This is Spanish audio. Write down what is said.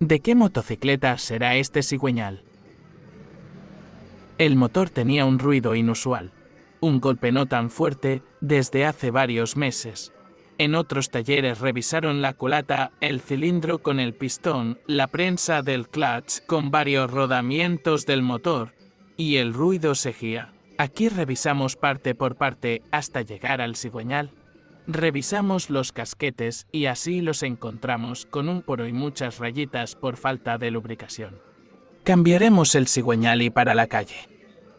¿De qué motocicleta será este cigüeñal? El motor tenía un ruido inusual. Un golpe no tan fuerte desde hace varios meses. En otros talleres revisaron la culata, el cilindro con el pistón, la prensa del clutch con varios rodamientos del motor, y el ruido seguía. Aquí revisamos parte por parte hasta llegar al cigüeñal. Revisamos los casquetes y así los encontramos con un poro y muchas rayitas por falta de lubricación. Cambiaremos el cigüeñal y para la calle.